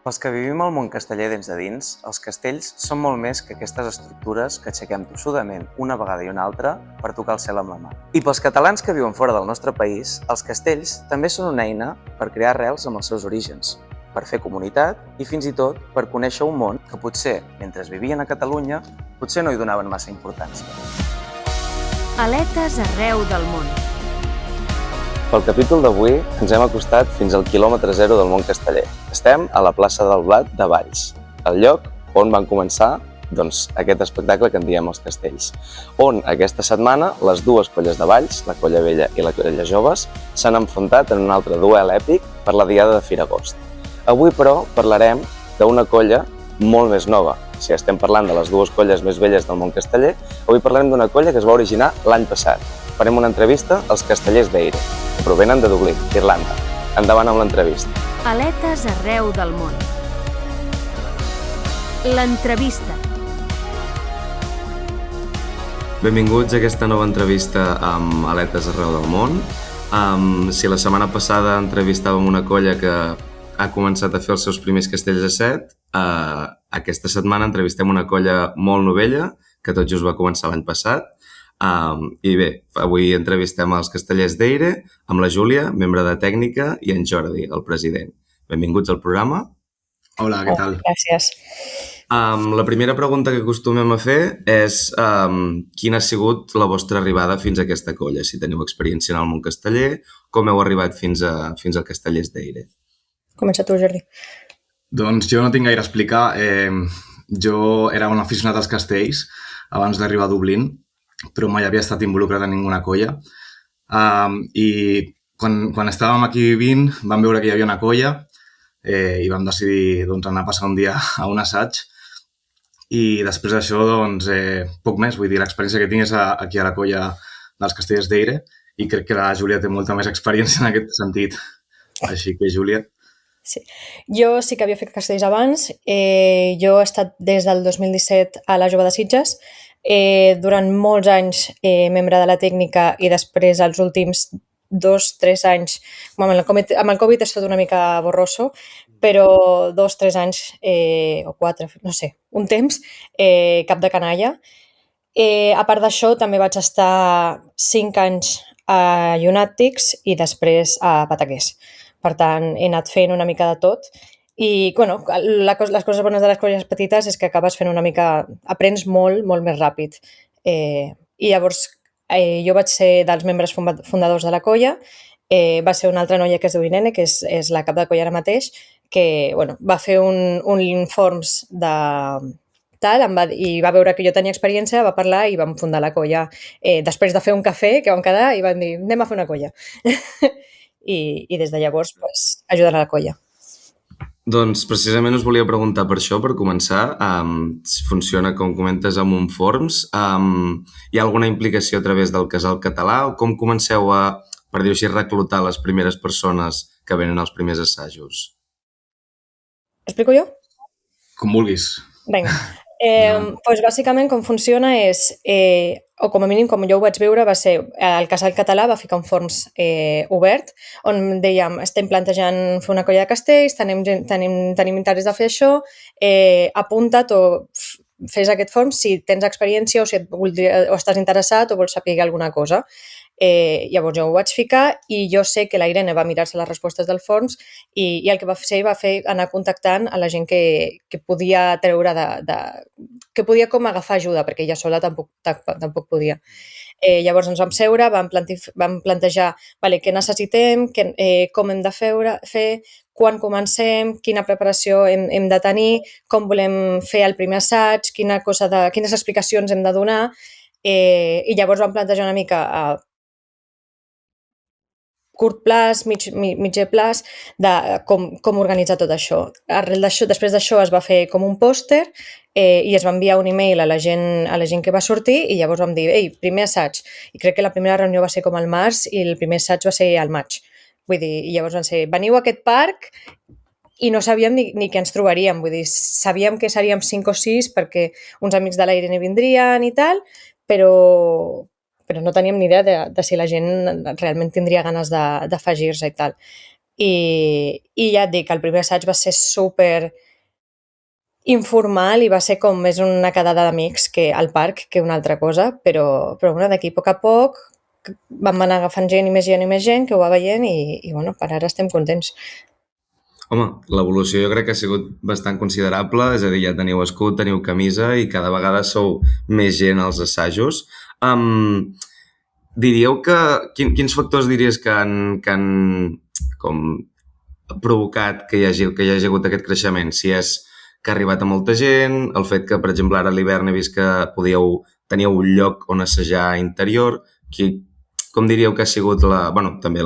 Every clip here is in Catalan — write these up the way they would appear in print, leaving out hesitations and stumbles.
Pels que vivim al món casteller dins de dins, els castells són molt més que aquestes estructures que aixequem tossudament una vegada i una altra per tocar el cel amb la mà. I pels catalans que viuen fora del nostre país, els castells també són una eina per crear arrels amb els seus orígens, per fer comunitat i fins i tot per conèixer un món que potser, mentre vivien a Catalunya, potser no hi donaven massa importància. Aletes arreu del món. Pel capítol d'avui ens hem acostat fins al quilòmetre zero del món casteller. Estem a la plaça del Blat de Valls, el lloc on van començar aquest espectacle que en diem els castells, on aquesta setmana les dues colles de Valls, la colla vella i la colla joves, s'han enfrontat en un altre duel èpic per la diada de Firagost. Avui, però, parlarem d'una colla molt més nova. Si estem parlant de les dues colles més velles del món casteller, avui parlarem d'una colla que es va originar l'any passat. Farem una entrevista als castellers d'Eire, que provenen de Dublín, Irlanda. Endavant amb l'entrevista. Aletes arreu del món. L'entrevista. Benvinguts a aquesta nova entrevista amb Aletes arreu del món. Si la setmana passada entrevistàvem una colla que ha començat a fer els seus primers castells a set, aquesta setmana entrevistem una colla molt novella, que tot just va començar l'any passat. I bé, avui entrevistem els castellers d'Eire, amb la Júlia, membre de tècnica, i en Jordi, el president. Benvinguts al programa. Hola, què tal? Gràcies. La primera pregunta que acostumem a fer és quina ha sigut la vostra arribada fins a aquesta colla? Si teniu experiència en el món casteller, com heu arribat fins al Castellers d'Eire? Comença tu, Jordi. Doncs jo no tinc gaire a explicar. Jo era un aficionat als castells abans d'arribar a Dublín, però mai havia estat involucrat en ninguna colla. I quan estàvem aquí vivint vam veure que hi havia una colla i vam decidir anar a passar un dia a un assaig. I després d'això, poc més. Vull dir, l'experiència que tinc és aquí a la colla dels Castellers d'Eire i crec que la Júlia té molta més experiència en aquest sentit. Així que, Júlia... Sí. Jo sí que havia fet castells abans. Jo he estat des del 2017 a la Jove de Sitges. Durant molts anys membre de la tècnica i després els últims 2-3 anys, amb el Covid és tot una mica borroso, però 2-3 anys o 4, no sé, un temps, cap de canalla. A part d'això també vaig estar 5 anys a Llunàtics i després a Pataqués. Per tant, he anat fent una mica de tot i, les coses bones de les colles petites és que acabes fent una mica... Aprens molt, molt més ràpid. I llavors, jo vaig ser dels membres fundadors de la colla, va ser una altra noia que es diu Irene, que és la cap de colla ara mateix, que va fer un informs de tal, i va veure que jo tenia experiència, va parlar i vam fundar la colla. Després de fer un cafè, que vam quedar i vam dir, anem a fer una colla. I des de llavors ajudant a la colla. Doncs precisament us volia preguntar per això, per començar. Funciona, com comentes, amb un forms. Hi ha alguna implicació a través del casal català o com comenceu a, per dir-ho així, reclutar les primeres persones que venen als primers assajos? Explico jo? Com vulguis. Vinga. Bàsicament com funciona és, o com a mínim com jo ho vaig veure, va ser el casal català va ficar un forms obert on dèiem, estem plantejant fer una colla de castells, tenim interès de fer això, apunta't o fes aquest form si tens experiència o estàs interessat o vols saber alguna cosa. Llavors jo ho vaig ficar i jo sé que la Irene va mirar-se les respostes del forms i el que va fer anar contactant a la gent que podia treure que podia com agafar ajuda, perquè ella sola tampoc podia. Llavors ens vam seure, vam plantejar què necessitem, com hem de fer, quan comencem, quina preparació hem de tenir, com volem fer el primer assaig, quines explicacions hem de donar, i llavors vam plantejar una mica a curt plaç, mitjà plaç, de com organitzar tot això. Després d'això es va fer com un pòster i es va enviar un email a la gent que va sortir i llavors vam dir, primer assaig. I crec que la primera reunió va ser com al març i el primer assaig va ser al maig. Vull dir, i llavors van ser, veniu a aquest parc i no sabíem ni què ens trobaríem. Vull dir, sabíem que seríem 5 o 6 perquè uns amics de l'Irene vindrien i tal, però no teníem ni idea de si la gent realment tindria ganes d'afegir-se i tal. i ja et dic, el primer assaig va ser super informal i va ser com més una quedada d'amics que al parc que una altra cosa, però bueno, d'aquí a poc vam anar agafant gent i més gent i més gent que ho va veient i bueno, per ara estem contents. Home, l'evolució jo crec que ha sigut bastant considerable, és a dir, ja teniu escut, teniu camisa i cada vegada sou més gent als assajos. Diríeu que... Quins factors diries que han com provocat que hi hagi hagut aquest creixement? Si és que ha arribat a molta gent, el fet que, per exemple, ara a l'hivern he vist que teníeu un lloc on assajar interior, com diríeu que ha sigut també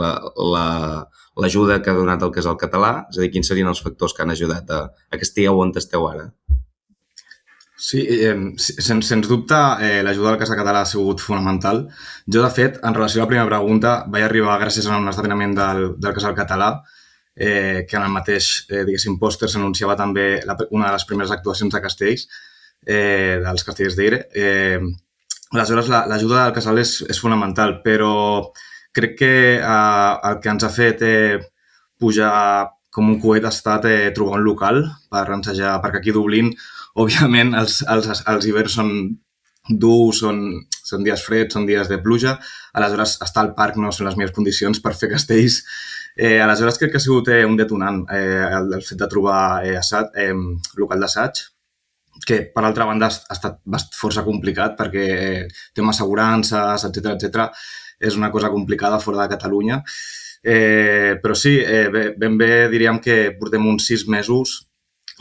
l'ajuda que ha donat el Casal Català? És a dir, quins serien els factors que han ajudat a que estigueu on esteu ara? Sí, sens dubte l'ajuda del Casal Català ha sigut fonamental. Jo, de fet, en relació a la primera pregunta, vaig arribar gràcies a un esdeveniment del Casal Català que en el mateix, diguéssim, pòster s'anunciava també una de les primeres actuacions de castells, dels castellers d'Eire. Aleshores, l'ajuda del casal és fonamental, però crec que el que ens ha fet pujar com un coet ha estat trobar un local per ensejar, perquè aquí a Dublín, òbviament, els hiverns són durs, són dies freds, són dies de pluja, aleshores estar al parc no són les millors condicions per fer castells. Aleshores crec que ha sigut un detonant el fet de trobar local d'assaig, que per altra banda ha estat força complicat perquè tema assegurances, etc. És una cosa complicada fora de Catalunya. Però sí, ben bé diríem que portem uns 6 mesos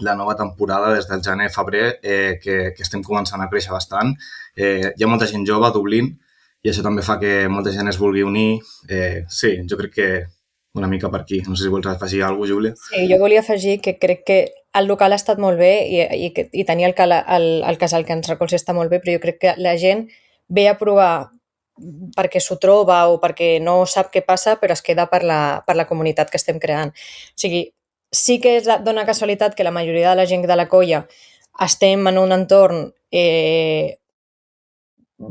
la nova temporada des del gener-febrer que estem començant a créixer bastant. Hi ha molta gent jove a Dublín i això també fa que molta gent es vulgui unir. Sí, jo crec que una mica per aquí. No sé si vols afegir alguna cosa, Júlia. Sí, jo volia afegir que crec que el local ha estat molt bé i tenir el casal que ens recolzi està molt bé, però jo crec que la gent ve a provar perquè s'ho troba o perquè no sap què passa, però es queda per la comunitat que estem creant. O sigui, sí que dona casualitat que la majoria de la gent de la colla estem en un entorn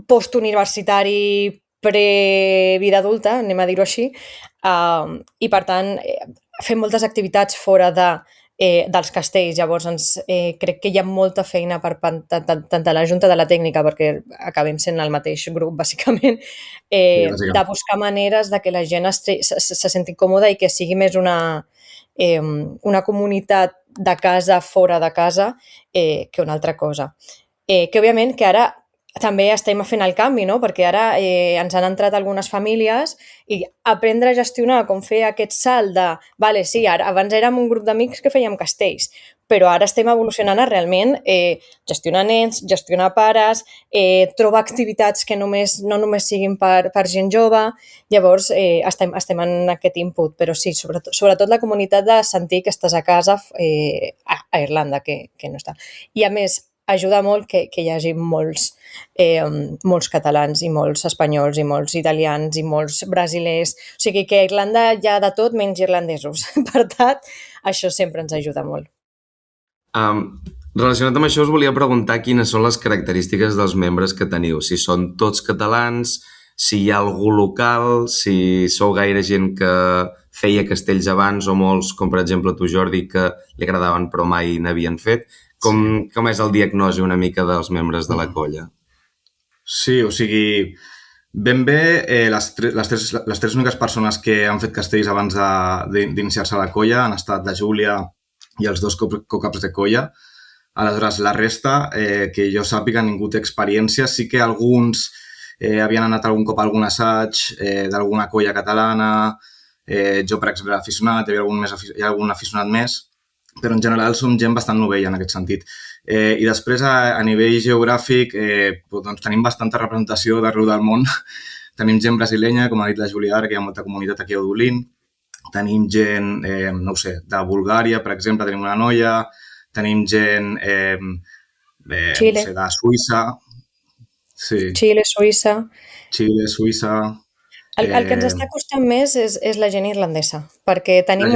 postuniversitari pre-vida adulta, anem a dir-ho així, i per tant fem moltes activitats fora dels castells. Llavors crec que hi ha molta feina per tant de la Junta de la Tècnica, perquè acabem sent el mateix grup, bàsicament, de buscar maneres de que la gent se senti còmoda i que sigui més una comunitat de casa fora de casa que una altra cosa. Que òbviament que ara també estem fent el canvi, no? Perquè ara ens han entrat algunes famílies i aprendre a gestionar com fer aquest salt de, vale, sí, abans érem un grup d'amics que fèiem castells, però ara estem evolucionant a realment gestionar nens, gestionar pares, trobar activitats que no només siguin per gent jove. Llavors estem en aquest input, però sí, sobretot la comunitat de sentir que estàs a casa a Irlanda, que no està. I a més, ajuda molt que hi hagi molts catalans i molts espanyols i molts italians i molts brasilers. O sigui que a Irlanda hi ha de tot menys irlandesos. Per tant, això sempre ens ajuda molt. Relacionat amb això, us volia preguntar quines són les característiques dels membres que teniu. Si són tots catalans, si hi ha algú local, si sou gaire gent que feia castells abans o molts, com per exemple tu, Jordi, que li agradaven però mai n'havien fet. Com és el diagnosi una mica dels membres de la colla? Sí, o sigui, ben bé les tres úniques persones que han fet castells abans d'iniciar-se a la colla han estat la Júlia i els 2 co-caps de colla. Aleshores, la resta, que jo sàpiga, ningú té experiència. Sí que alguns havien anat algun cop a algun assaig d'alguna colla catalana. Jo, per exemple, era aficionat, hi ha algun aficionat més, però en general som gent bastant novella en aquest sentit. I després, a nivell geogràfic, doncs tenim bastanta representació d'arreu del món. Tenim gent brasilenya, com ha dit la Júlia ara, que hi ha molta comunitat aquí a Dublín. Tenim gent, no ho sé, de Bulgària, per exemple, tenim una noia. Tenim gent de Suïssa. Sí. Xile, Suïssa. El que ens està costant més és la gent irlandesa, perquè tenim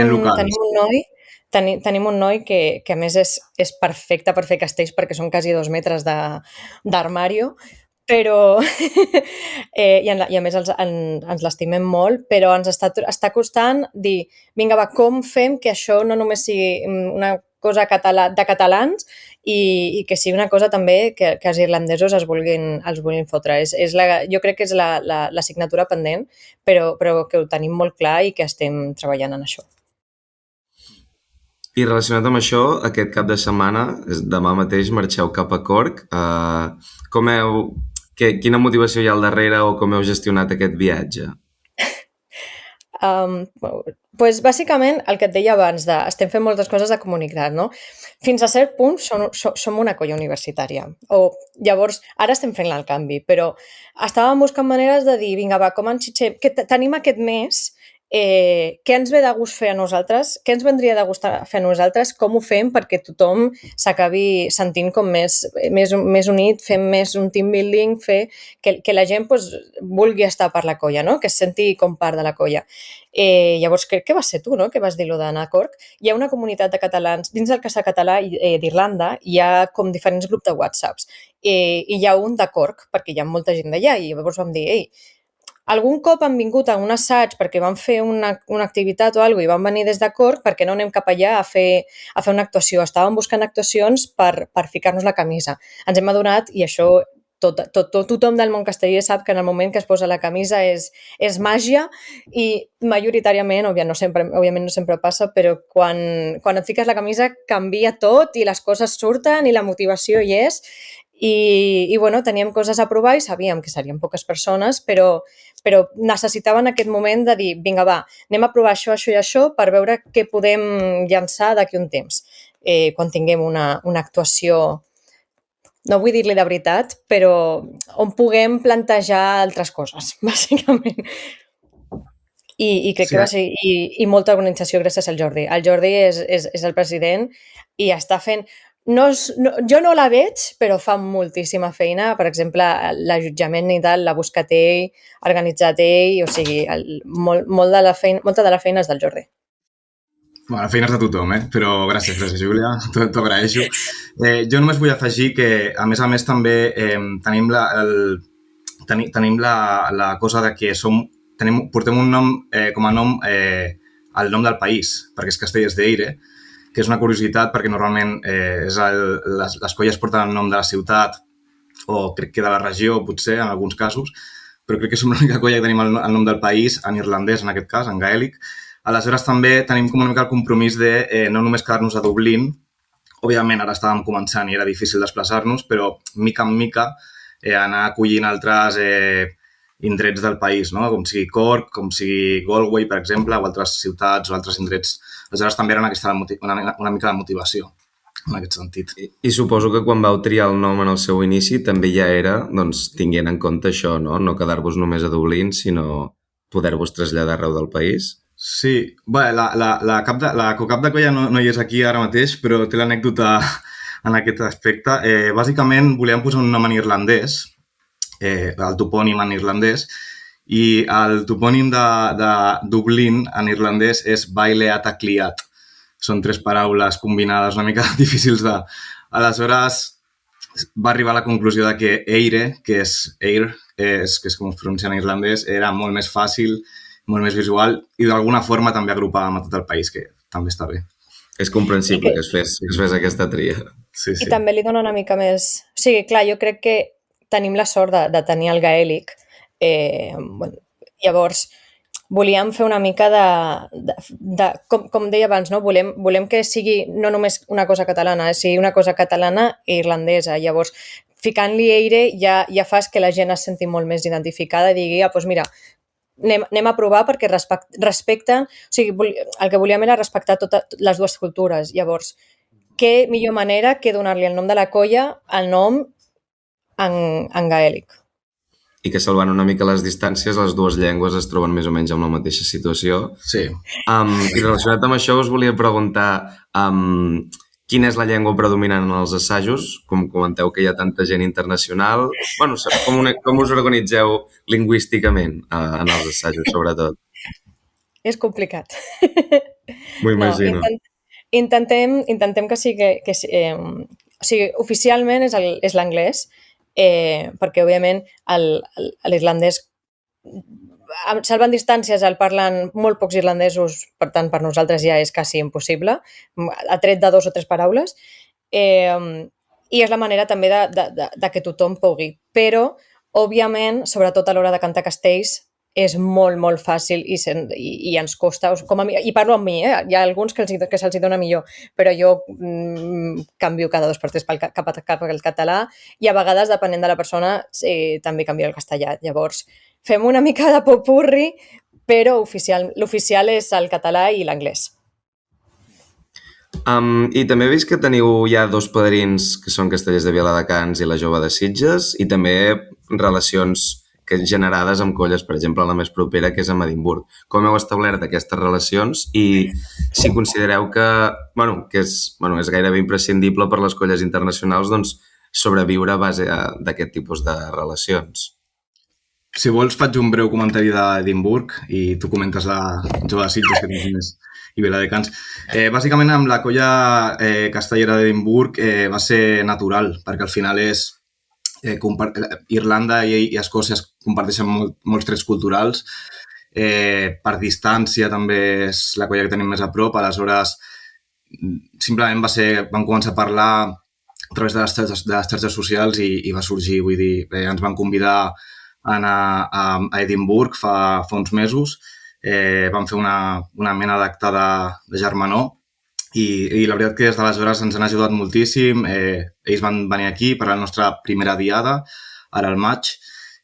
un noi que a més és perfecte per fer castells perquè són quasi 2 metres d'armario, però i a més ens l'estimem molt, però ens està costant dir, vinga, va, com fem que això no només sigui una cosa de catalans i que sigui una cosa també que els irlandesos els vulguin fotre. Jo crec que és l'assignatura pendent, però que ho tenim molt clar i que estem treballant en això. I relacionat amb això, aquest cap de setmana, demà mateix, marxeu cap a Cork. Quina motivació hi ha al darrere o com heu gestionat aquest viatge? Pues, bàsicament, el que et deia abans, estem fent moltes coses de comunitat, no? Fins a cert punt som una colla universitària. Llavors, ara estem fent el canvi, però estàvem buscant maneres de dir, vinga, va, com enxitxem, que tenim aquest mes, què ens ve de gust fer a nosaltres, què ens vendria de gust fer a nosaltres, com ho fem perquè tothom s'acabi sentint com més unit, fem més un team building, fer que la gent pues, vulgui estar per la colla, no? Que es senti com part de la colla. Llavors, crec que vas ser tu, no?, que vas dir-lo d'anar a Cork. Hi ha una comunitat de catalans, dins del Casà Català d'Irlanda, hi ha com diferents grups de WhatsApps. I hi ha un de Cork, perquè hi ha molta gent d'allà, i llavors vam dir, ei, algun cop han vingut a un assaig perquè van fer una activitat o alguna cosa i van venir des de Cork, perquè no anem cap allà a fer una actuació. Estàvem buscant actuacions per ficar-nos la camisa. Ens hem adonat, i això tothom del món casteller sap que en el moment que es posa la camisa és màgia i majoritàriament, òbviament no sempre passa, però quan et fiques la camisa canvia tot i les coses surten i la motivació hi és. I bueno, teníem coses a provar i sabíem que serien poques persones, però necessitaven aquest moment de dir, vinga, va, anem a provar això, això i això per veure què podem llançar d'aquí un temps, quan tinguem una actuació, no vull dir-li de veritat, però on puguem plantejar altres coses, bàsicament. I crec que va ser... I molta organització gràcies al Jordi. El Jordi és el president i està fent... jo no la veig, però fa moltíssima feina. Per exemple, l'allotjament i tal l'ha buscat ell, ha organitzat ell, o sigui, molta de la feina és del Jordi. Bueno, la feina és de tothom, però gràcies, Júlia, t'ho agraeixo. Jo només vull afegir que, a més també tenim la cosa de que portem un nom com a nom el nom del país, perquè és Castellers d'Eire, que és una curiositat perquè normalment les colles porten el nom de la ciutat o crec que de la regió, potser, en alguns casos, però crec que som l'única colla que tenim el nom del país en irlandès, en aquest cas, en gaèlic. Aleshores, també tenim com una mica el compromís de no només quedar-nos a Dublín. Òbviament, ara estàvem començant i era difícil desplaçar-nos, però mica en mica anar acollint altres indrets del país, no? Com sigui Cork, com sigui Galway, per exemple, o altres ciutats o altres indrets. Aleshores, també era una mica de motivació en aquest sentit. I suposo que quan vau triar el nom en el seu inici també ja era, doncs, tinguent en compte això, no? No quedar-vos només a Dublín, sinó poder-vos traslladar arreu del país. Sí, bé, la cocap de colla no hi és aquí ara mateix, però té l'anècdota en aquest aspecte. Bàsicament, volíem posar un nom en irlandès, el topònim en irlandès, i el topònim de Dublín en irlandès és Baile Atacliat. Són 3 paraules combinades una mica difícils de... Aleshores, va arribar a la conclusió de que Eire, que és Eir, que és com es pronuncia en irlandès, era molt més fàcil, molt més visual i d'alguna forma també agrupàvem a tot el país, que també està bé. És comprensible que es fes aquesta tria. Sí. I també li dona una mica més... O sigui, clar, jo crec que tenim la sort de tenir el gaèlic. Llavors, volíem fer una mica com deia abans, no? Volem que sigui no només una cosa catalana, sigui una cosa catalana i irlandesa. Llavors, ficant-li Eire ja fas que la gent es senti molt més identificada i digui, doncs mira, anem a provar perquè respecten... O sigui, el que volíem era respectar totes les dues cultures. Llavors, què millor manera que donar-li el nom de la colla al nom en gaèlic. I que salvant una mica les distàncies, les dues llengües es troben més o menys en la mateixa situació. Sí. I relacionat amb això us volia preguntar quina és la llengua predominant en els assajos? Com comenteu que hi ha tanta gent internacional. Bueno, com us organitzeu lingüísticament en els assajos, sobretot? És complicat. M'ho imagino. Intentem que sigui... o sigui, oficialment és l'anglès, perquè, òbviament, l'irlandès salvant distàncies el parlen molt pocs irlandesos, per tant, per nosaltres ja és quasi impossible, a tret de 2 o 3 paraules, i és la manera també de que tothom pugui. Però, òbviament, sobretot a l'hora de cantar castells, és molt, molt fàcil i ens costa, com a mi, i parlo amb mi, hi ha alguns que se'ls dona millor, però jo canvio cada 2 per 3 cap al català i a vegades, depenent de la persona, també canvio al castellà. Llavors, fem una mica de popurri, però l'oficial és el català i l'anglès. I també he vist que teniu ja 2 padrins que són castellers de Viladecans i la Jove de Sitges i també relacions generades amb colles, per exemple, la més propera, que és amb Edimburg. Com heu establert aquestes relacions i si considereu que és gairebé imprescindible per les colles internacionals doncs, sobreviure a base d'aquest tipus de relacions? Si vols, faig un breu comentari d'Edimburg i tu comentes la Jove de Sitges, que tens més, i Viladecans. Bàsicament, amb la colla castellera d'Edimburg va ser natural, perquè al final és Irlanda i Escòcia es comparteixen molts trets culturals. Per distància també és la colla que tenim més a prop, aleshores simplement vam començar a parlar a través de les xarxes socials i va sorgir, vull dir, ens van convidar a anar a Edimburg fa uns mesos, vam fer una mena d'acte de germanor i la veritat que des d'aleshores ens han ajudat moltíssim. Ells van venir aquí per a la nostra primera diada, ara al maig,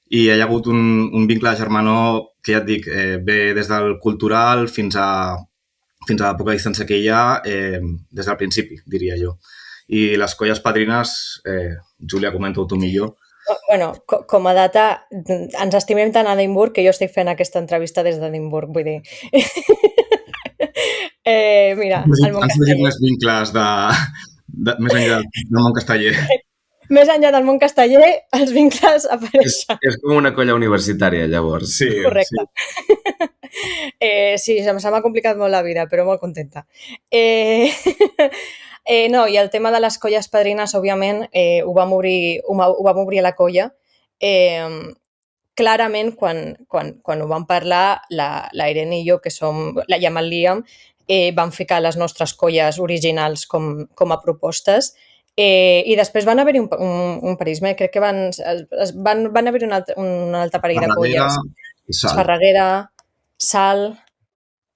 i hi ha hagut un vincle de germanor que ja et dic, ve des del cultural fins a la poca distància que hi ha des del principi, diria jo. I les colles padrines, Júlia, comenta-ho tu millor. Bueno, com a data, ens estimem tant a Edimburg que jo estic fent aquesta entrevista des d'Edimburg, vull dir. Mira, han sorgit més vincles més enllà del món casteller. Més enllà del món casteller, els vincles apareixen. És com una colla universitària, llavors. Sí, correcte. Sí, se m'ha complicat molt la vida, però molt contenta. No, i el tema de les colles padrines, òbviament, ho vam obrir a la colla. Clarament, quan ho vam parlar, la Irene i jo, que som, i amb el Liam, vam ficar les nostres colles originals com a propostes i després van haver-hi un parisme, crec que van haver-hi un altre parell de colles. Esparreguera, Sal,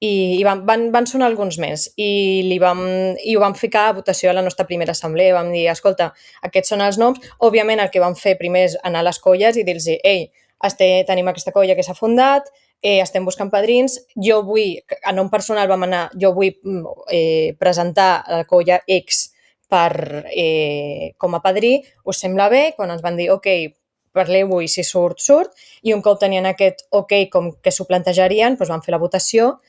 i van sonar alguns més i ho vam ficar a votació a la nostra primera assemblea. Vam dir, escolta, aquests són els noms. Òbviament el que vam fer primer és anar a les colles i dir-los, ei, tenim aquesta colla que s'ha fundat, estem buscant padrins, jo vull, a nom personal vam anar, jo vull presentar la colla X com a padrí, us sembla bé? Quan ens van dir, ok, parleu-ho i si surt, i un cop tenien aquest ok com que s'ho plantejarien, doncs van fer la votació.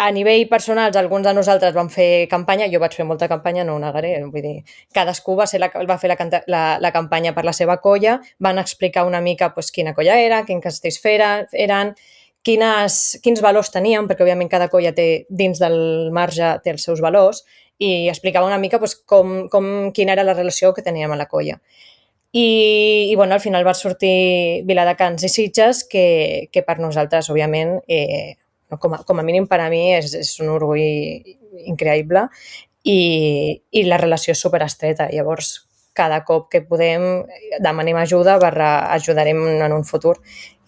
A nivell personal, alguns de nosaltres vam fer campanya, jo vaig fer molta campanya, no ho negaré, vull dir, cadascú va fer la campanya per la seva colla, van explicar una mica quina colla era, quins castells eren, quins valors tenien, perquè òbviament cada colla dins del marge té els seus valors, i explicava una mica quina era la relació que teníem a la colla. I bueno, al final va sortir Viladecans i Sitges, que per nosaltres, òbviament, com a mínim per a mi és un orgull increïble i la relació és superestreta. Llavors, cada cop que podem demanem ajuda, ajudarem en un futur.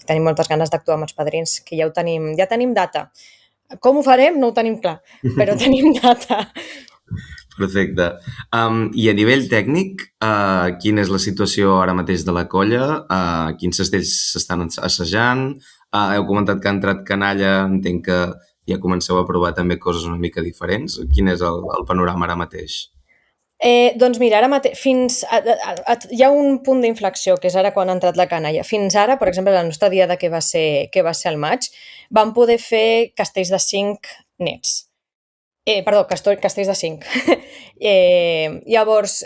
Tenim moltes ganes d'actuar amb els padrins, que ja tenim data. Com ho farem? No ho tenim clar, però tenim data. Perfecte. I a nivell tècnic, quina és la situació ara mateix de la colla? Quins castells s'estan assajant? Heu comentat que ha entrat canalla, entenc que ja comenceu a provar també coses una mica diferents. Quin és el panorama ara mateix? Doncs mira, ara mateix, hi ha un punt d'inflexió, que és ara quan ha entrat la canalla. Fins ara, per exemple, la nostra diada que va ser al maig, vam poder fer castells de 5 nets. Castells de 5. Llavors,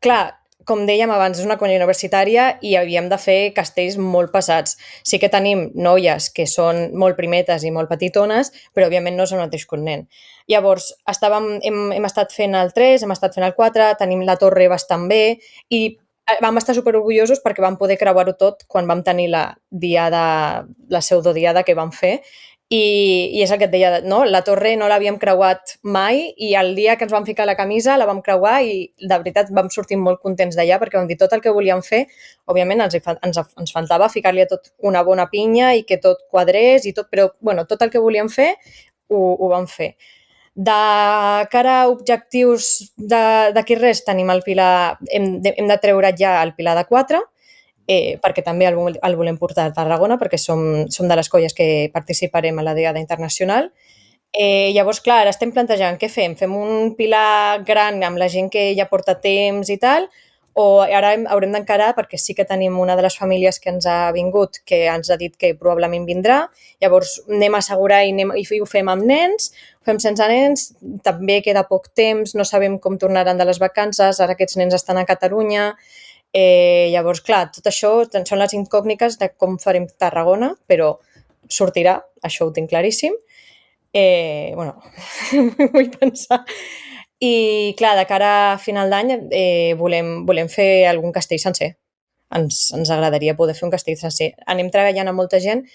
clar, com dèiem abans, és una colla universitària i havíem de fer castells molt pesats. Sí que tenim noies que són molt primetes i molt petitones, però òbviament no és el mateix que un nen. Llavors, hem estat fent el 3, hem estat fent el 4, tenim la torre bastant bé i vam estar superorgullosos perquè vam poder creuar-ho tot quan vam tenir la pseudodiada que vam fer. I és el que et deia, no? La torre no l'havíem creuat mai i el dia que ens vam ficar la camisa la vam creuar i de veritat vam sortir molt contents d'allà perquè vam dir tot el que volíem fer. Òbviament ens faltava ficar-li a tot una bona pinya i que tot quadrés i tot, però bueno, tot el que volíem fer ho vam fer. De cara a objectius d'aquí res, tenim el pilar, hem de treure ja el pilar de 4, perquè també el volem portar a Tarragona, perquè som de les colles que participarem a la Diada Internacional. Llavors, clar, ara estem plantejant què fem? Fem un pilar gran amb la gent que ja porta temps i tal, o ara haurem d'encarar, perquè sí que tenim una de les famílies que ens ha vingut, que ens ha dit que probablement vindrà, llavors anem a assegurar i ho fem amb nens, ho fem sense nens, també queda poc temps, no sabem com tornaran de les vacances, ara aquests nens estan a Catalunya. Llavors, clar, tot això són les incògnites de com farem Tarragona, però sortirà, això ho tinc claríssim. Bueno, vull pensar. I, clar, de cara a final d'any volem fer algun castell sencer. Ens agradaria poder fer un castell sencer. Anem treballant amb molta gent.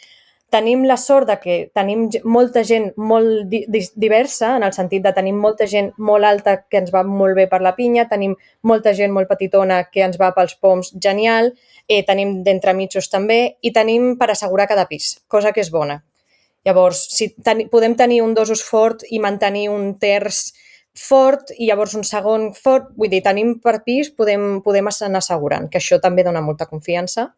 Tenim la sort de que tenim molta gent molt diversa, en el sentit de tenim molta gent molt alta que ens va molt bé per la pinya, tenim molta gent molt petitona que ens va pels poms genial, tenim d'entremitjos també i tenim per assegurar cada pis, cosa que és bona. Llavors, si podem tenir un dosos fort i mantenir un terç fort i llavors un segon fort, vull dir, tenim per pis, podem anar assegurant, que això també dona molta confiança.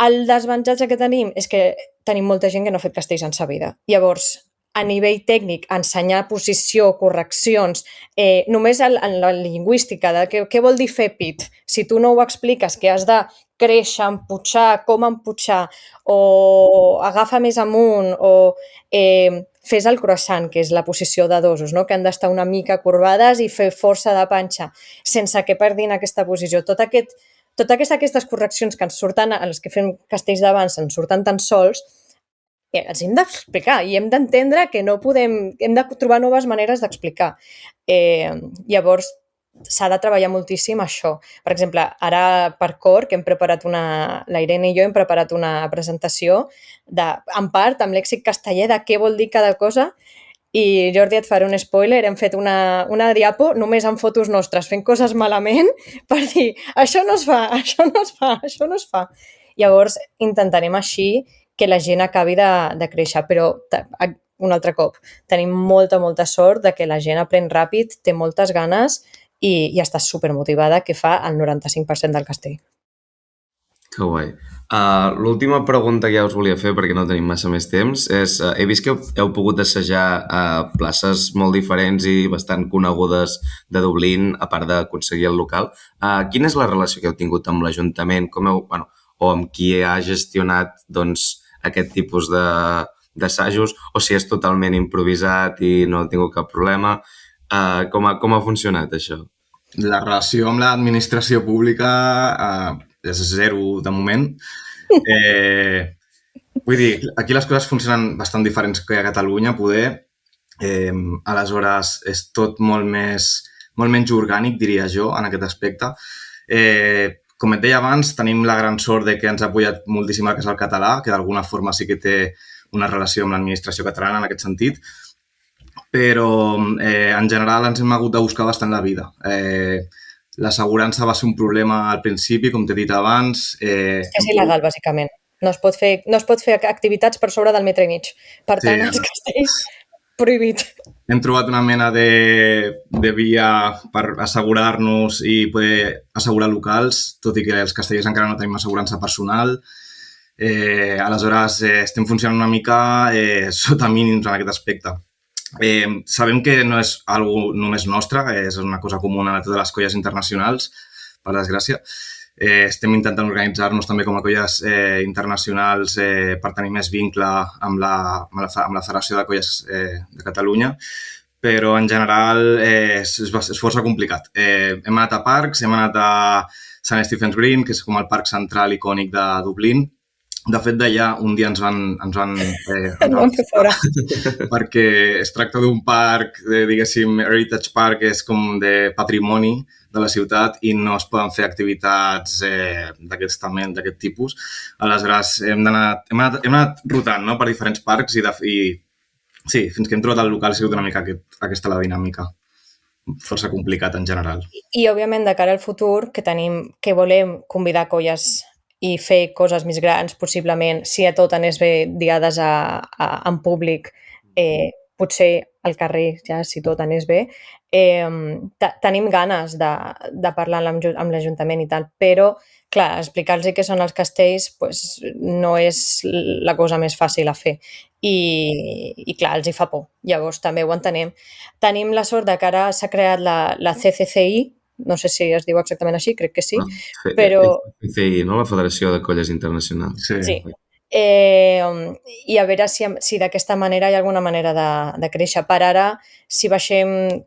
El desavantatge que tenim és que tenim molta gent que no ha fet castells en sa vida. Llavors, a nivell tècnic, ensenyar posició, correccions, només en la lingüística de què vol dir fer pit. Si tu no ho expliques, que has de créixer, emputxar, com emputxar, o agafa més amunt, o fes el croissant, que és la posició de dosos, no? Que han d'estar una mica corbades i fer força de panxa, sense que perdin aquesta posició. Totes aquestes correccions que ens surten, els que fem castells d'abans, ens surten tan sols, els hem d'explicar i hem d'entendre que no podem, hem de trobar noves maneres d'explicar. Llavors, s'ha de treballar moltíssim això. Per exemple, ara per cor, que hem preparat la Irene i jo hem preparat una presentació en part amb lèxic casteller de què vol dir cada cosa. I Jordi, et faré un spoiler, hem fet una diapo només amb fotos nostres, fent coses malament per dir, això no es fa, això no es fa, això no es fa. Llavors, intentarem així que la gent acabi de créixer, però un altre cop, tenim molta sort de que la gent aprèn ràpid, té moltes ganes i està supermotivada, que fa el 95% del castell. Que guai. L'última pregunta que ja us volia fer, perquè no tenim massa més temps, és, he vist que heu pogut assajar a places molt diferents i bastant conegudes de Dublín, a part d'aconseguir el local. Quina és la relació que heu tingut amb l'Ajuntament? O amb qui ha gestionat aquest tipus d'assajos? O si és totalment improvisat i no heu tingut cap problema? Com ha funcionat això? La relació amb l'administració pública és zero de moment. Vull dir, aquí les coses funcionen bastant diferents que a Catalunya, poder. Aleshores, és tot molt menys orgànic, diria jo, en aquest aspecte. Com et deia abans, tenim la gran sort de que ens ha apoyat moltíssim el Casal Català, que d'alguna forma sí que té una relació amb l'administració catalana en aquest sentit, però en general ens hem hagut de buscar bastant la vida. L'assegurança va ser un problema al principi, com t'he dit abans. És il·legal, bàsicament. No es pot fer activitats per sobre del metre i mig. Per tant, els castells, prohibit. Hem trobat una mena de via per assegurar-nos i poder assegurar locals, tot i que els castellers encara no tenim assegurança personal. Aleshores, estem funcionant una mica sota mínims en aquest aspecte. Sabem que no és algo només nostre, és una cosa comuna a totes les colles internacionals, per desgràcia. Estem intentant organitzar-nos també com a colles internacionals per tenir més vincle amb la Federació de Colles de Catalunya, però en general és força complicat. Hem anat a parcs, hem anat a Sant Stephen's Green, que és com el parc central icònic de Dublín. De fet, d'allà un dia ens van fer fora. perquè es tracta d'un parc, diguéssim, Heritage Park, és com de patrimoni de la ciutat i no es poden fer activitats d'aquest tipus. Aleshores, hem anat rotant, no?, per diferents parcs i sí, fins que hem trobat el local ha sigut una mica aquesta la dinàmica. Força complicat en general. I, òbviament, de cara al futur, que volem convidar colles i fer coses més grans, possiblement, si a tot anés bé, diades en públic, potser al carrer, ja, si tot anés bé. Tenim ganes de parlar amb l'Ajuntament i tal, però, clar, explicar-los què són els castells pues, no és la cosa més fàcil a fer. I clar, els hi fa por. Llavors, també ho entenem. Tenim la sort de que ara s'ha creat la CCCI, no sé si es diu exactament així, crec que sí, però... CCI, no? La Federació de Colles Internacionals. Sí. I a veure si d'aquesta manera hi ha alguna manera de créixer. Per ara,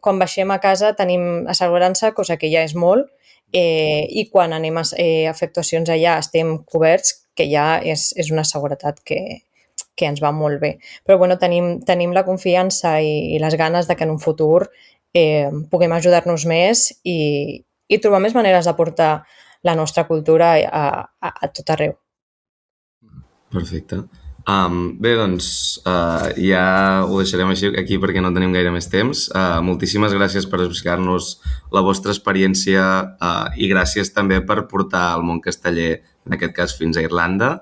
quan baixem a casa tenim assegurança, cosa que ja és molt, i quan anem a fer actuacions allà estem coberts, que ja és una seguretat que ens va molt bé. Però bueno, tenim la confiança i les ganes de que en un futur puguem ajudar-nos més i trobar més maneres de portar la nostra cultura a tot arreu. Perfecte. Bé, doncs ja ho deixarem així aquí perquè no tenim gaire més temps. Moltíssimes gràcies per explicar-nos la vostra experiència i gràcies també per portar el món casteller, en aquest cas fins a Irlanda,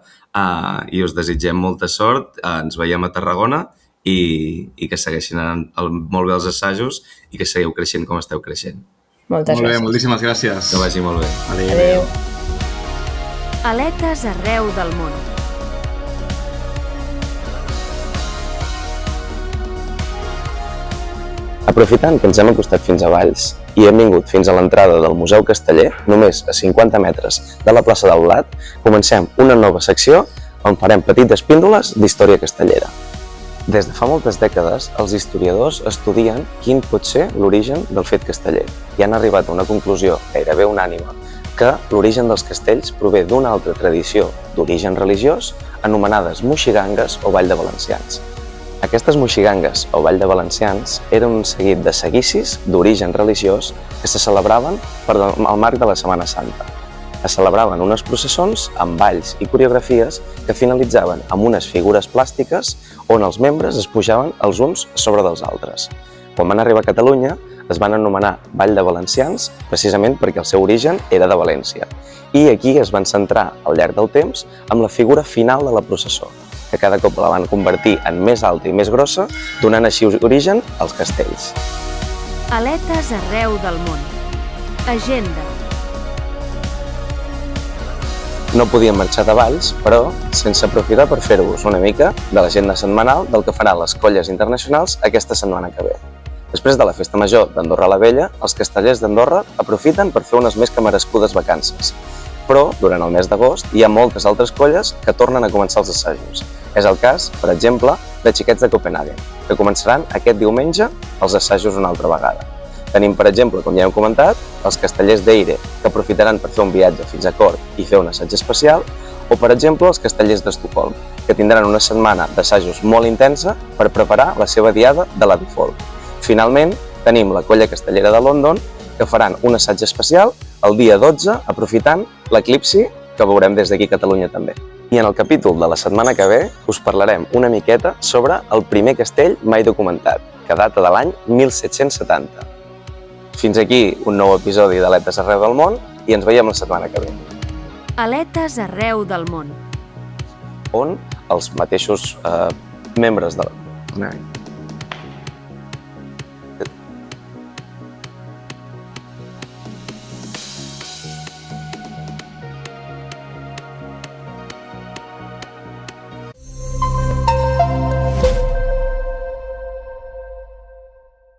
i us desitgem molta sort. Ens veiem a Tarragona i que segueixin anant molt bé els assajos i que seguiu creixent com esteu creixent. Moltes gràcies. Molt bé, moltíssimes gràcies. Que vagi molt bé. Adéu. Aletes arreu del món. Aprofitant que ens hem acostat fins a Valls i hem vingut fins a l'entrada del Museu Casteller, només a 50 metres de la plaça del Blat, comencem una nova secció on farem petites píndoles d'història castellera. Des de fa moltes dècades, els historiadors estudien quin pot ser l'origen del fet casteller i han arribat a una conclusió gairebé unànime que l'origen dels castells prové d'una altra tradició d'origen religiós anomenades moixigangues o ball de valencians. Aquestes moixigangues o ball de valencians eren un seguit de seguicis d'origen religiós que se celebraven al marc de la Setmana Santa. Es celebraven unes processons amb balls i coreografies que finalitzaven amb unes figures plàstiques on els membres es pujaven els uns sobre dels altres. Quan van arribar a Catalunya, es van anomenar Ball de Valencians precisament perquè el seu origen era de València. I aquí es van centrar al llarg del temps amb la figura final de la processó, que cada cop la van convertir en més alta i més grossa, donant així origen als castells. Aletes arreu del món. Agenda. No podíem marxar de Valls, però sense aprofitar per fer-vos una mica de l'agenda setmanal del que faran les colles internacionals aquesta setmana que ve. Després de la Festa Major d'Andorra la Vella, els castellers d'Andorra aprofiten per fer unes més que merescudes vacances. Però, durant el mes d'agost, hi ha moltes altres colles que tornen a començar els assajos. És el cas, per exemple, de Xiquets de Copenhagen, que començaran aquest diumenge els assajos una altra vegada. Tenim, per exemple, com ja hem comentat, els castellers d'Eire, que aprofitaran per fer un viatge fins a Cork i fer un assaig especial, o, per exemple, els castellers d'Estocolm, que tindran una setmana d'assajos molt intensa per preparar la seva diada de la Folk. Finalment, tenim la colla castellera de London, que faran un assaig especial el dia 12, aprofitant l'eclipsi que veurem des d'aquí a Catalunya també. I en el capítol de la setmana que ve us parlarem una miqueta sobre el primer castell mai documentat, que data de l'any 1770. Fins aquí un nou episodi d'Aletes arreu del món i ens veiem la setmana que ve. Aletes arreu del món. On els mateixos membres de la...